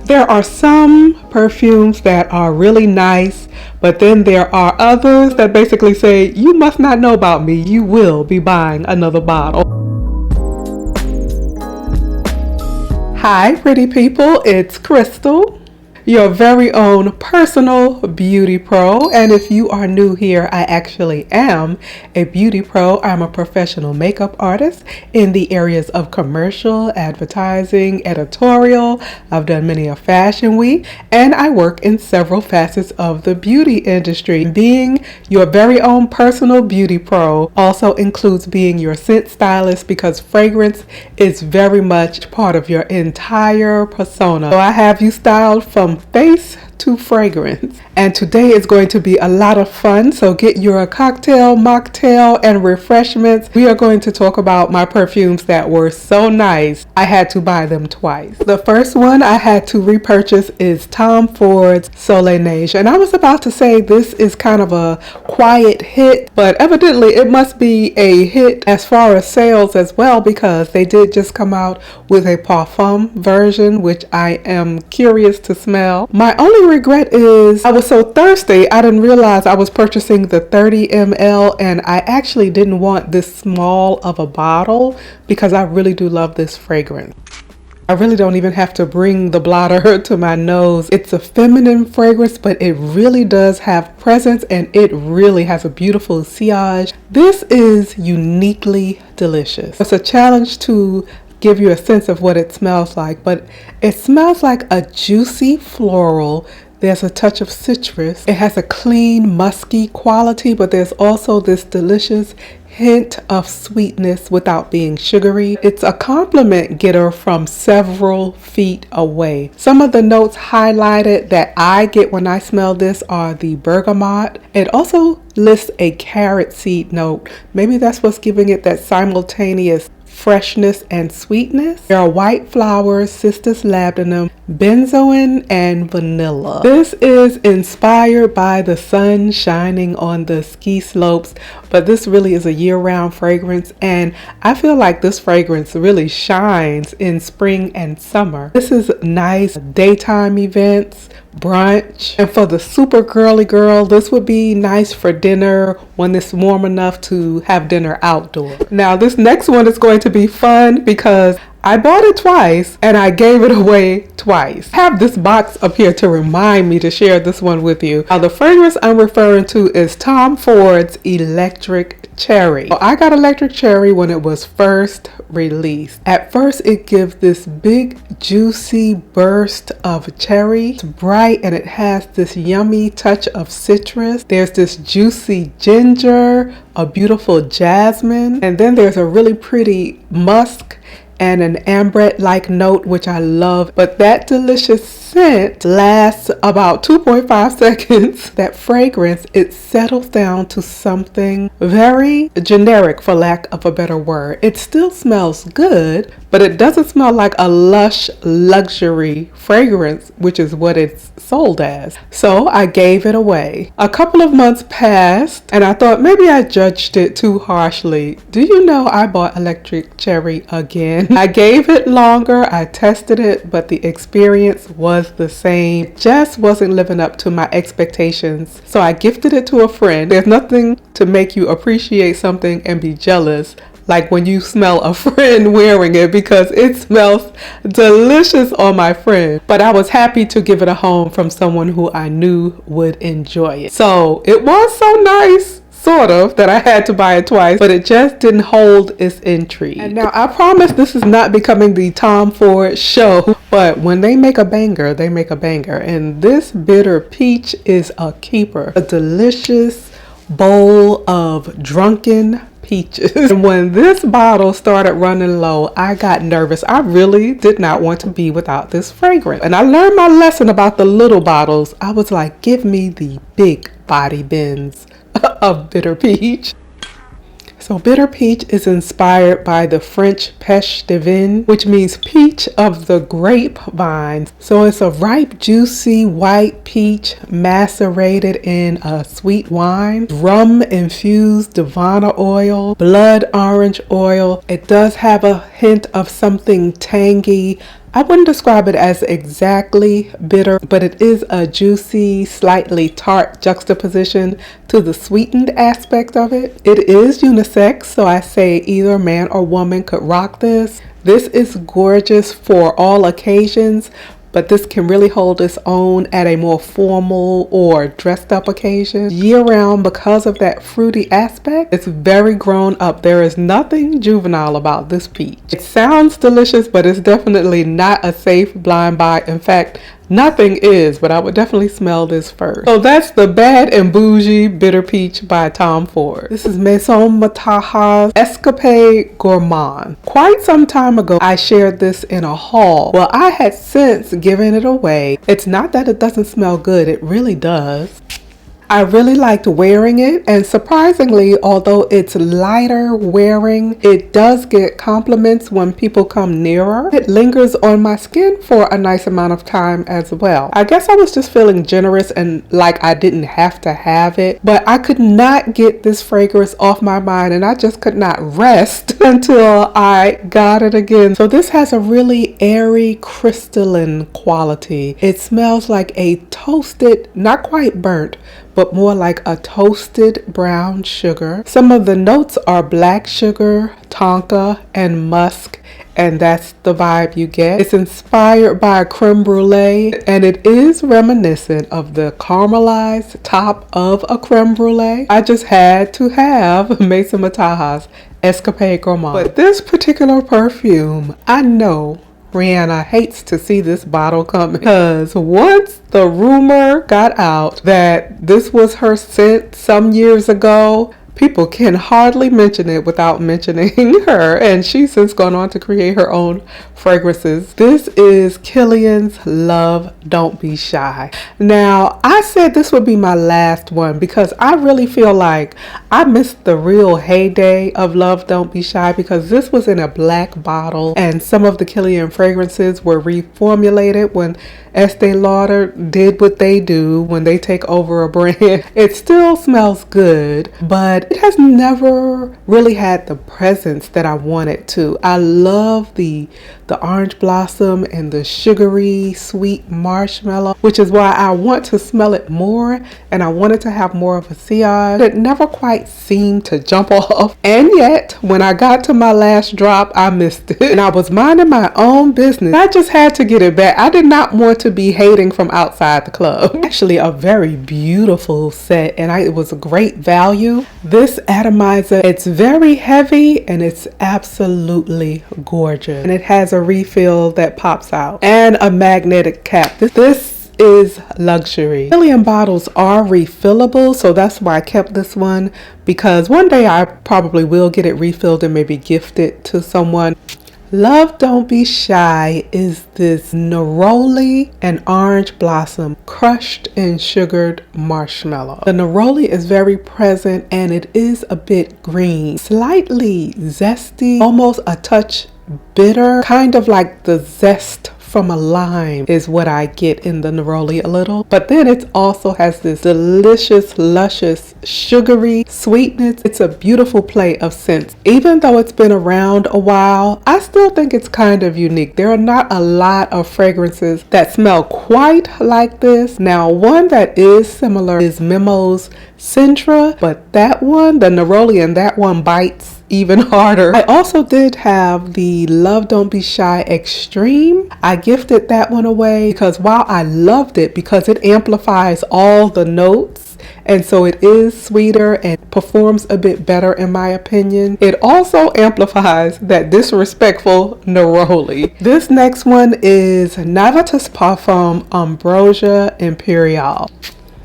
There are some perfumes that are really nice, but then there are others that basically say, you must not know about me, you will be buying another bottle. Hi pretty people, it's Crystal, your very own personal beauty pro. And if you are new here, I actually am a beauty pro. I'm a professional makeup artist in the areas of commercial, advertising, editorial. I've done many a fashion week, and I work in several facets of the beauty industry. Being your very own personal beauty pro also includes being your scent stylist, because fragrance is very much part of your entire persona. So I have you styled from face to fragrance, and today is going to be a lot of fun. So get your cocktail, mocktail, and refreshments. We are going to talk about my perfumes that were so nice I had to buy them twice. The first one I had to repurchase is Tom Ford's Soleil Neige, and I was about to say this is kind of a quiet hit, but evidently it must be a hit as far as sales as well, because they did just come out with a Parfum version, which I am curious to smell. My only regret is I was so thirsty I didn't realize I was purchasing the 30 ml, and I actually didn't want this small of a bottle because I really do love this fragrance. I really don't even have to bring the blotter to my nose. It's a feminine fragrance, but it really does have presence, and it really has a beautiful sillage. This is uniquely delicious. It's a challenge to give you a sense of what it smells like, but it smells like a juicy floral. There's a touch of citrus. It has a clean, musky quality, but there's also this delicious hint of sweetness without being sugary. It's a compliment getter from several feet away. Some of the notes highlighted that I get when I smell this are the bergamot. It also lists a carrot seed note. Maybe that's what's giving it that simultaneous freshness and sweetness. There are white flowers, cistus labdanum, benzoin, and vanilla. This is inspired by the sun shining on the ski slopes, but this really is a year-round fragrance, and I feel like this fragrance really shines in spring and summer. This is nice daytime events, brunch, and for the super girly girl, this would be nice for dinner when it's warm enough to have dinner outdoors. Now this next one is going to be fun because I bought it twice and I gave it away twice. I have this box up here to remind me to share this one with you. Now the fragrance I'm referring to is Tom Ford's Electric Cherry. So I got Electric Cherry when it was first released. At first it gives this big juicy burst of cherry. It's bright and it has this yummy touch of citrus. There's this juicy ginger, a beautiful jasmine, and then there's a really pretty musk and an ambrette-like note, which I love. But that delicious scent lasts about 2.5 seconds. That fragrance, it settles down to something very generic, for lack of a better word. It still smells good, but it doesn't smell like a lush luxury fragrance, which is what it's sold as. So I gave it away. A couple of months passed and I thought maybe I judged it too harshly. Do you know I bought Electric Cherry again? I gave it longer, I tested it, but the experience was the same. It just wasn't living up to my expectations. So I gifted it to a friend. There's nothing to make you appreciate something and be jealous like when you smell a friend wearing it, because it smells delicious on my friend. But I was happy to give it a home from someone who I knew would enjoy it. So it was so nice, sort of, that I had to buy it twice, but it just didn't hold its intrigue. And now I promise this is not becoming the Tom Ford show, but when they make a banger, they make a banger. And this bitter peach is a keeper. A delicious bowl of drunken peaches. And when this bottle started running low, I got nervous. I really did not want to be without this fragrance. And I learned my lesson about the little bottles. I was like, give me the big body bins of bitter peach. So bitter peach is inspired by the French pêche de vigne, which means peach of the grapevine. So it's a ripe, juicy white peach macerated in a sweet wine, rum-infused Divana oil, blood orange oil. It does have a hint of something tangy. I wouldn't describe it as exactly bitter, but it is a juicy, slightly tart juxtaposition to the sweetened aspect of it. It is unisex, so I say either man or woman could rock this. This is gorgeous for all occasions, but this can really hold its own at a more formal or dressed up occasion. Year round, because of that fruity aspect, it's very grown up. There is nothing juvenile about this peach. It sounds delicious, but it's definitely not a safe blind buy. In fact, nothing is, but I would definitely smell this first. So that's the Bad and Bougie Bitter Peach by Tom Ford. This is Maison Mataha's Escapade Gourmand. Quite some time ago, I shared this in a haul. Well, I had since given it away. It's not that it doesn't smell good, it really does. I really liked wearing it, and surprisingly, although it's lighter wearing, it does get compliments when people come nearer. It lingers on my skin for a nice amount of time as well. I guess I was just feeling generous and like I didn't have to have it, but I could not get this fragrance off my mind, and I just could not rest until I got it again. So this has a really airy, crystalline quality. It smells like a toasted, not quite burnt, but more like a toasted brown sugar. Some of the notes are black sugar, tonka, and musk, and that's the vibe you get. It's inspired by a creme brulee, and it is reminiscent of the caramelized top of a creme brulee. I just had to have Maison Mataha's Escapade Gourmand. But this particular perfume, I know Oriana hates to see this bottle coming, because once the rumor got out that this was her scent some years ago, people can hardly mention it without mentioning her, and she's since gone on to create her own fragrances. This is Kilian's Love Don't Be Shy. Now, I said this would be my last one because I really feel like I missed the real heyday of Love Don't Be Shy, because this was in a black bottle, and some of the Kilian fragrances were reformulated when Estee Lauder did what they do when they take over a brand. It still smells good, but it has never really had the presence that I want it to. I love the orange blossom and the sugary sweet marshmallow, which is why I want to smell it more, and I wanted to have more of a sillage. It never quite seemed to jump off, and yet when I got to my last drop, I missed it, and I was minding my own business. I just had to get it back. I did not want to be hating from outside the club. Actually a very beautiful set, and it was a great value. This atomizer, it's very heavy and it's absolutely gorgeous, and it has a refill that pops out and a magnetic cap. This is luxury. Kilian bottles are refillable, so that's why I kept this one, because one day I probably will get it refilled and maybe gift it to someone. Love Don't Be Shy is this neroli and orange blossom crushed in sugared marshmallow. The neroli is very present, and it is a bit green, slightly zesty, almost a touch bitter, kind of like the zest from a lime is what I get in the neroli a little. But then it also has this delicious, luscious, sugary sweetness. It's a beautiful play of scents. Even though it's been around a while, I still think it's kind of unique. There are not a lot of fragrances that smell quite like this. Now, one that is similar is Memo's Sintra, but that one, the neroli in that one bites even harder. I also did have the Love Don't Be Shy Extreme. I gifted that one away because while I loved it because it amplifies all the notes, and so it is sweeter and performs a bit better in my opinion, it also amplifies that disrespectful neroli. This next one is Navitus Parfum Ambrosia Imperial.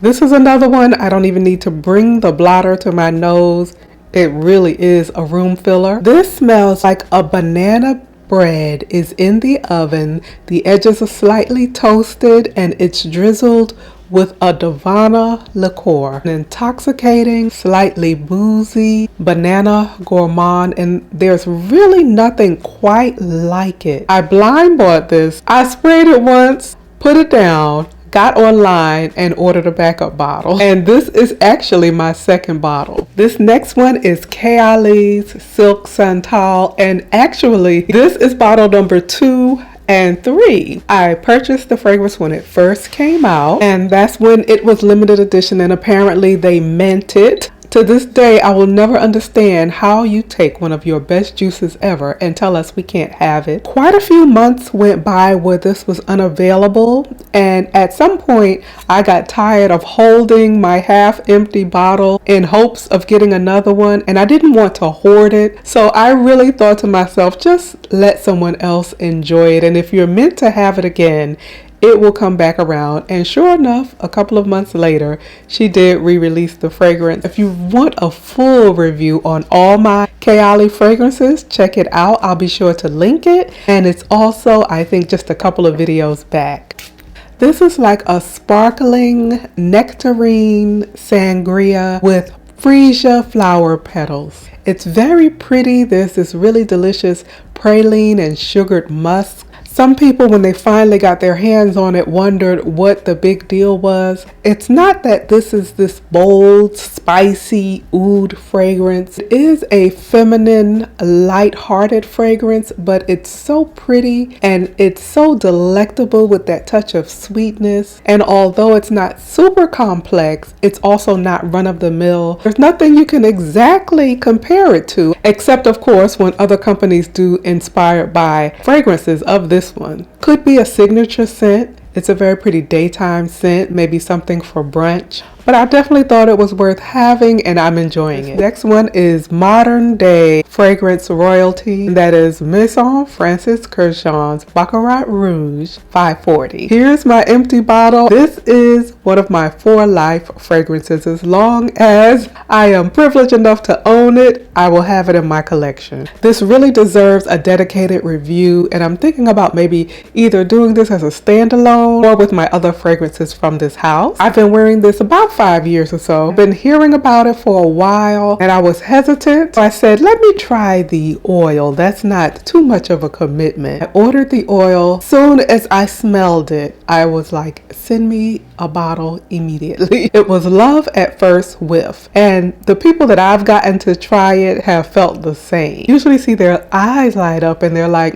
This is another one I don't even need to bring the blotter to my nose. It really is a room filler. This smells like a banana bread is in the oven. The edges are slightly toasted and it's drizzled with a Divana liqueur. An intoxicating, slightly boozy banana gourmand, and there's really nothing quite like it. I blind bought this. I sprayed it once, put it down, got online and ordered a backup bottle, and this is actually my second bottle. This next one is Kayali's Silk Santal, and actually this is bottle number 2 And 3, I purchased the fragrance when it first came out, and that's when it was limited edition, and apparently they meant it. To this day, I will never understand how you take one of your best juices ever and tell us we can't have it. Quite a few months went by where this was unavailable, and at some point I got tired of holding my half-empty bottle in hopes of getting another one, and I didn't want to hoard it. So I really thought to myself, just let someone else enjoy it, and if you're meant to have it again, it will come back around. And sure enough, a couple of months later, she did re-release the fragrance. If you want a full review on all my Kayali fragrances, check it out. I'll be sure to link it. And it's also, I think, just a couple of videos back. This is like a sparkling nectarine sangria with freesia flower petals. It's very pretty. There's this really delicious praline and sugared musk. Some people, when they finally got their hands on it, wondered what the big deal was. It's not that this is this bold, spicy oud fragrance. It is a feminine, light-hearted fragrance, but it's so pretty and it's so delectable with that touch of sweetness. And although it's not super complex, it's also not run-of-the-mill. There's nothing you can exactly compare it to, except of course when other companies do inspired by fragrances of this one. Could be a signature scent. It's a very pretty daytime scent, maybe something for brunch. But I definitely thought it was worth having, and I'm enjoying it. Next one is modern day fragrance royalty. That is Maison Francis Kurkdjian's Baccarat Rouge 540. Here's my empty bottle. This is one of my for life fragrances. As long as I am privileged enough to own it, I will have it in my collection. This really deserves a dedicated review, and I'm thinking about maybe either doing this as a standalone or with my other fragrances from this house. I've been wearing this about 5 years or so. I've been hearing about it for a while and I was hesitant. So I said, let me try the oil. That's not too much of a commitment. I ordered the oil. Soon as I smelled it, I was like, send me a bottle immediately. It was love at first whiff. And the people that I've gotten to try it have felt the same. Usually see their eyes light up and they're like,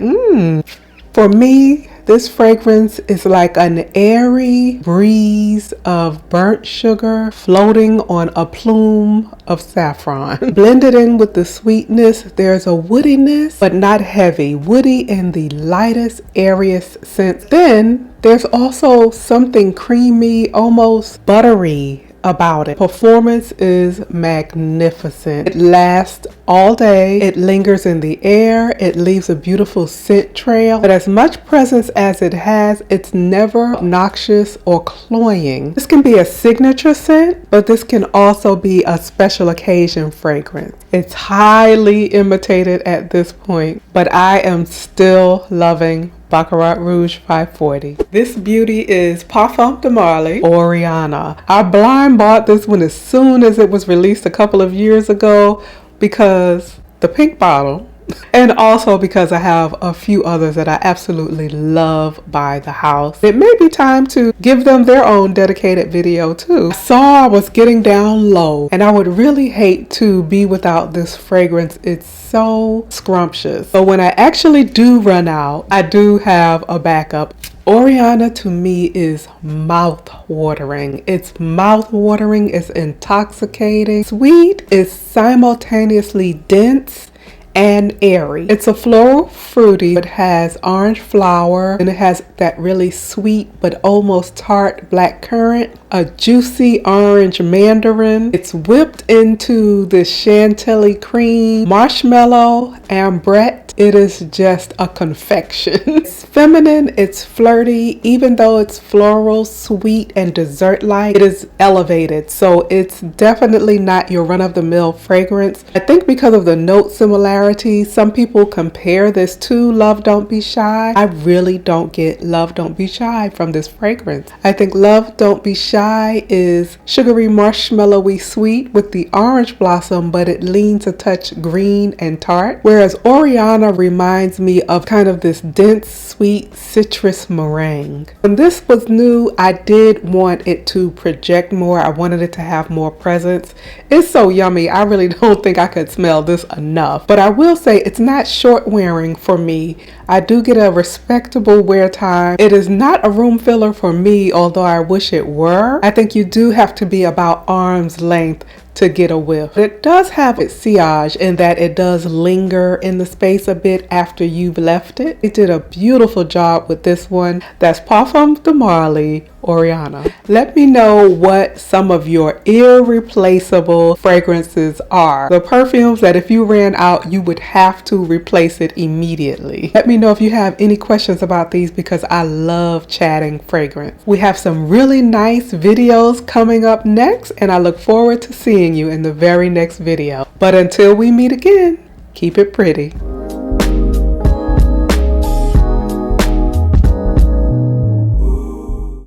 For me, this fragrance is like an airy breeze of burnt sugar floating on a plume of saffron. Blended in with the sweetness, there's a woodiness, but not heavy. Woody in the lightest, airiest sense. Then there's also something creamy, almost buttery about it. Performance is magnificent. It lasts all day. It lingers in the air. It leaves a beautiful scent trail. But as much presence as it has, it's never obnoxious or cloying. This can be a signature scent, but this can also be a special occasion fragrance. It's highly imitated at this point, but I am still loving Baccarat Rouge 540. This beauty is Parfums de Marly, Oriana. I blind bought this one as soon as it was released a couple of years ago because the pink bottle, and also because I have a few others that I absolutely love by the house. It may be time to give them their own dedicated video too. I saw I was getting down low and I would really hate to be without this fragrance. It's so scrumptious. But when I actually do run out, I do have a backup. Oriana to me is mouth-watering. It's mouth-watering, it's intoxicating. Sweet is simultaneously dense and airy. It's a floral fruity. It has orange flower and it has that really sweet but almost tart black currant, a juicy orange mandarin. It's whipped into this chantilly cream, marshmallow, ambrette. It is just a confection. It's feminine, it's flirty, even though it's floral, sweet, and dessert-like, it is elevated. So it's definitely not your run-of-the-mill fragrance. I think because of the note similarities, some people compare this to Love Don't Be Shy. I really don't get Love Don't Be Shy from this fragrance. I think Love Don't Be Shy is sugary, marshmallowy sweet with the orange blossom, but it leans a touch green and tart. Whereas Oriana Oriana reminds me of kind of this dense, sweet citrus meringue. When this was new, I did want it to project more. I wanted it to have more presence. It's so yummy. I really don't think I could smell this enough. But I will say it's not short wearing for me. I do get a respectable wear time. It is not a room filler for me, although I wish it were. I think you do have to be about arm's length to get a whiff. It does have its sillage in that it does linger in the space a bit after you've left it. It did a beautiful job with this one. That's Parfums de Marly, Oriana. Let me know what some of your irreplaceable fragrances are. The perfumes that if you ran out, you would have to replace it immediately. Let me know if you have any questions about these because I love chatting fragrance. We have some really nice videos coming up next, and I look forward to seeing you in the very next video. But until we meet again, keep it pretty.